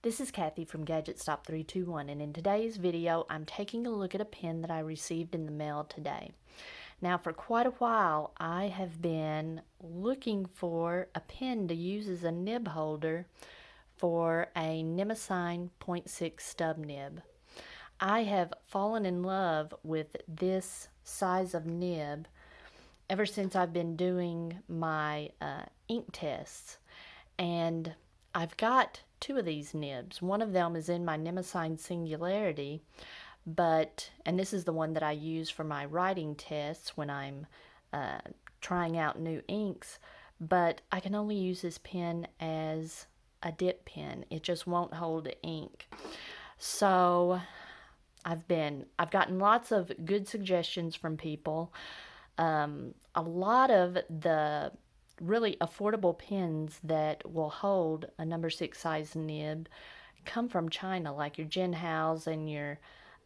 This is Kathy from Gadget Stop 321, and in today's video I'm taking a look at a pen that I received in the mail today. Now, for quite a while I have been looking for a pen to use as a nib holder for a Nemesign 0.6 stub nib. I have fallen in love with this size of nib ever since I've been doing my ink tests, and I've got two of these nibs. One of them is in my Nemesign Singularity, and this is the one that I use for my writing tests when I'm trying out new inks, but I can only use this pen as a dip pen. It just won't hold ink. So I've gotten lots of good suggestions from people. A lot of the really affordable pens that will hold a number 6 size nib come from China, like your Jinhaos and your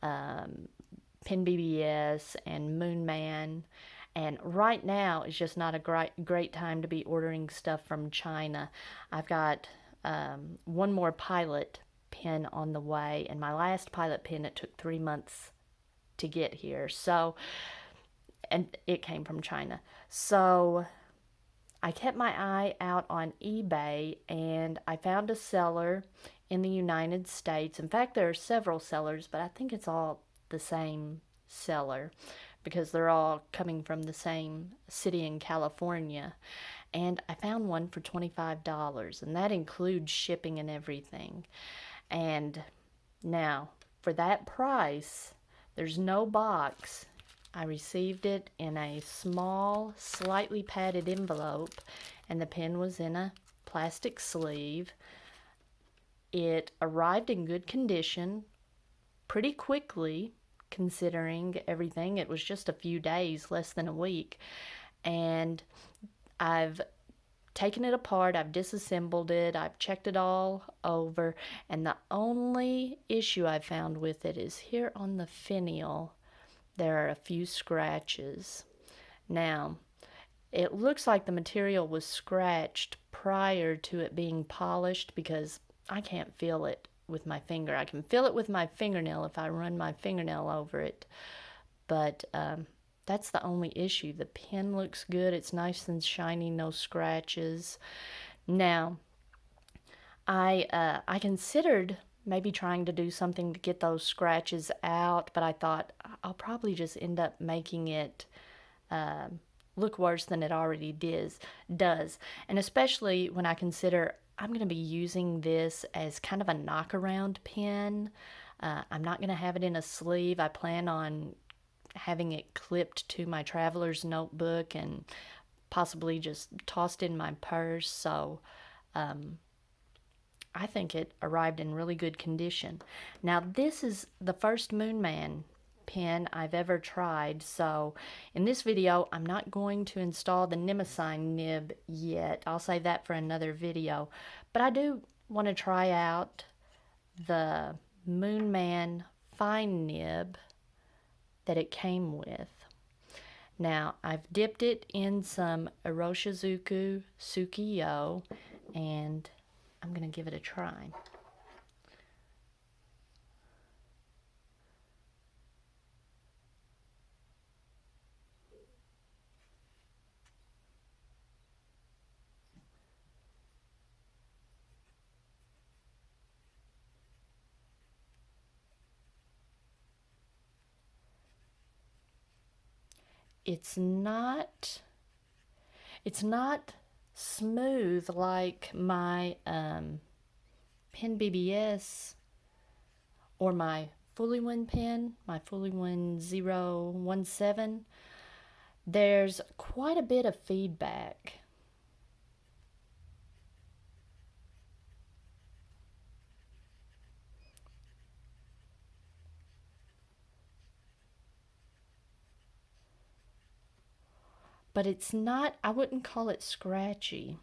Pen BBS and Moonman. And right now is just not a great time to be ordering stuff from China. I've got one more Pilot pen on the way, and my last Pilot pen, it took 3 months to get here. So, and it came from China. So I kept my eye out on eBay, and I found a seller in the United States. In fact, there are several sellers, but I think it's all the same seller because they're all coming from the same city in California. And I found one for $25, and that includes shipping and everything. And now, for that price, there's no box. I received it in a small, slightly padded envelope, and the pen was in a plastic sleeve. It arrived in good condition pretty quickly, considering everything. It was just a few days, less than a week, and I've taken it apart, I've disassembled it, I've checked it all over, and the only issue I found with it is here on the finial. There are a few scratches. Now, it looks like the material was scratched prior to it being polished because I can't feel it with my finger. I can feel it with my fingernail if I run my fingernail over it, but that's the only issue. The pen looks good. It's nice and shiny, no scratches. Now, I considered maybe trying to do something to get those scratches out, but I thought I'll probably just end up making it look worse than it already does. And especially when I consider I'm going to be using this as kind of a knock-around pen. I'm not going to have it in a sleeve. I plan on having it clipped to my traveler's notebook and possibly just tossed in my purse. So I think it arrived in really good condition. Now, this is the first Moonman pen I've ever tried, so in this video I'm not going to install the Nemesign nib yet. I'll save that for another video, but I do want to try out the Moonman fine nib that it came with. Now, I've dipped it in some Iroshizuku Tsukiyo, and I'm going to give it a try. It's not smooth like my Pen BBS or my Fully One pen, my Fully One 017. There's quite a bit of feedback. But it's not, I wouldn't call it scratchy.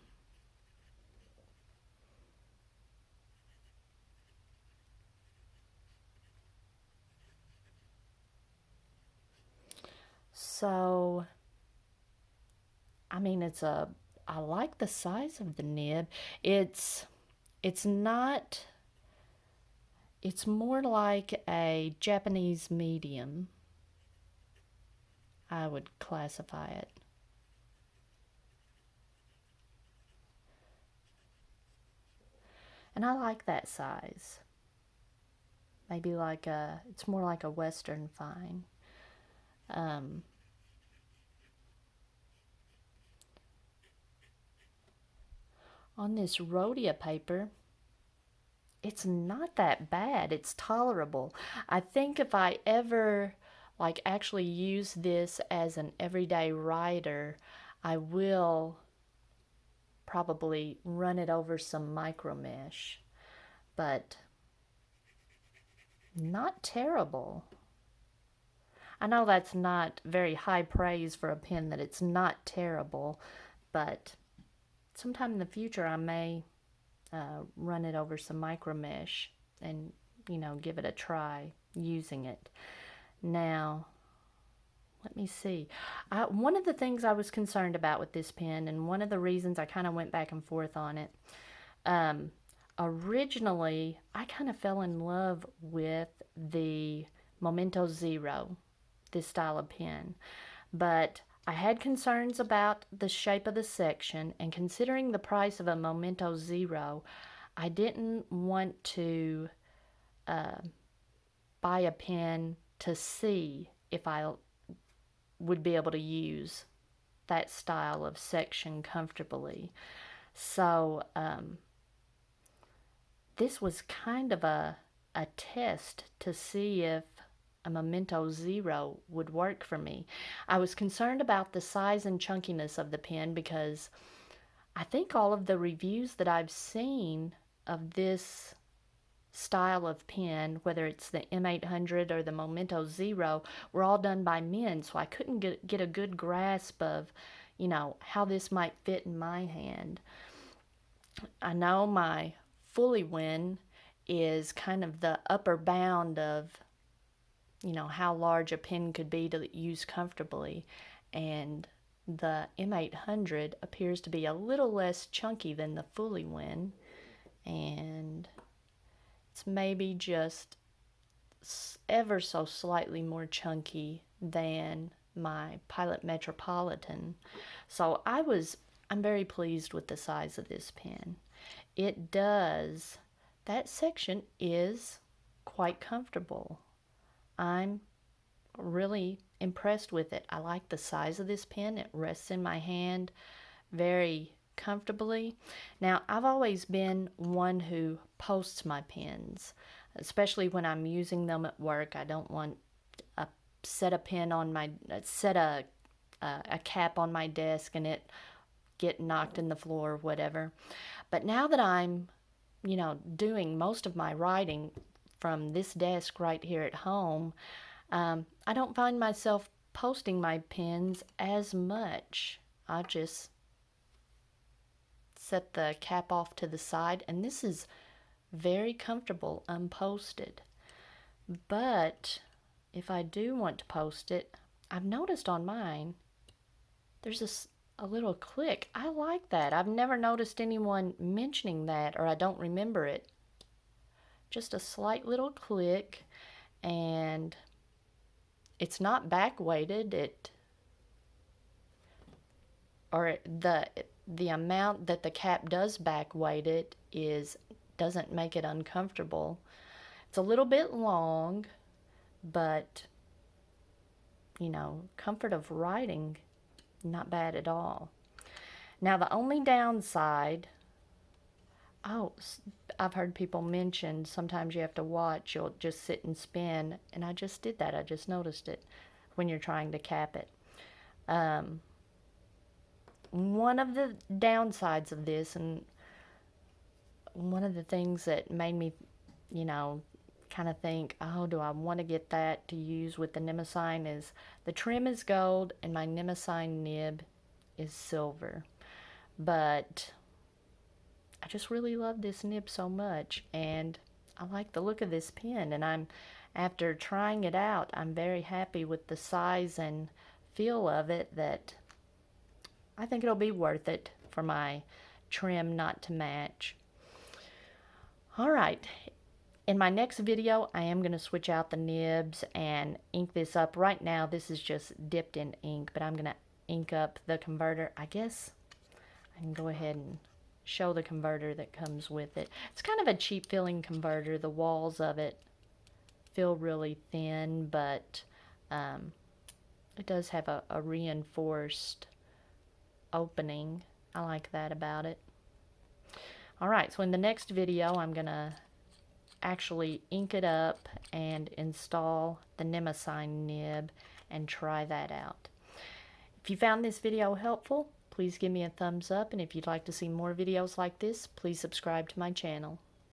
So, I mean, I like the size of the nib. It's not It's more like a Japanese medium, I would classify it. And I like that size. Maybe like it's more like a Western fine. Um, on this Rhodia paper, it's not that bad. It's tolerable. I think if I ever like actually use this as an everyday writer, I will probably run it over some micro mesh, but not terrible. I know that's not very high praise for a pen, that it's not terrible, but sometime in the future I may run it over some micro mesh and, give it a try using it. Now, let me see. One of the things I was concerned about with this pen, and one of the reasons I kind of went back and forth on it, originally I kind of fell in love with the Momento Zero, this style of pen. But I had concerns about the shape of the section, and considering the price of a Momento Zero, I didn't want to buy a pen to see if I would be able to use that style of section comfortably. So this was kind of a test to see if a Memento Zero would work for me. I was concerned about the size and chunkiness of the pen because I think all of the reviews that I've seen of this style of pen, whether it's the M800 or the Momento Zero, were all done by men, so I couldn't get a good grasp of, how this might fit in my hand. I know my Fully Win is kind of the upper bound of, how large a pen could be to use comfortably, and the M800 appears to be a little less chunky than the Fully Win, and it's maybe just ever so slightly more chunky than my Pilot Metropolitan. So I'm very pleased with the size of this pen. That section is quite comfortable. I'm really impressed with it. I like the size of this pen. It rests in my hand very comfortably. Now, I've always been one who posts my pens, especially when I'm using them at work. I don't want a set a cap on my desk and it get knocked in the floor or whatever. But now that I'm, doing most of my writing from this desk right here at home, I don't find myself posting my pens as much. I just set the cap off to the side, and this is very comfortable unposted. But if I do want to post it, I've noticed on mine there's a little click. I like that. I've never noticed anyone mentioning that, or I don't remember it. Just a slight little click, and it's not back weighted. The amount that the cap does back weight it doesn't make it uncomfortable. It's a little bit long, but comfort of writing, not bad at all. Now the only downside, I've heard people mention sometimes you have to watch, you'll just sit and spin, and I just did that. I just noticed it when you're trying to cap it. One of the downsides of this, and one of the things that made me, kind of think, oh, do I want to get that to use with the Nemesign, is the trim is gold and my Nemesign nib is silver. But I just really love this nib so much, and I like the look of this pen, and after trying it out, I'm very happy with the size and feel of it, that I think it'll be worth it for my trim not to match. All right. In my next video, I am going to switch out the nibs and ink this up. Right now, this is just dipped in ink, but I'm going to ink up the converter. I guess I can go ahead and show the converter that comes with it. It's kind of a cheap feeling converter. The walls of it feel really thin, but it does have a reinforced opening. I like that about it. Alright, so in the next video, I'm going to actually ink it up and install the Nemesign nib and try that out. If you found this video helpful, please give me a thumbs up, and if you'd like to see more videos like this, please subscribe to my channel.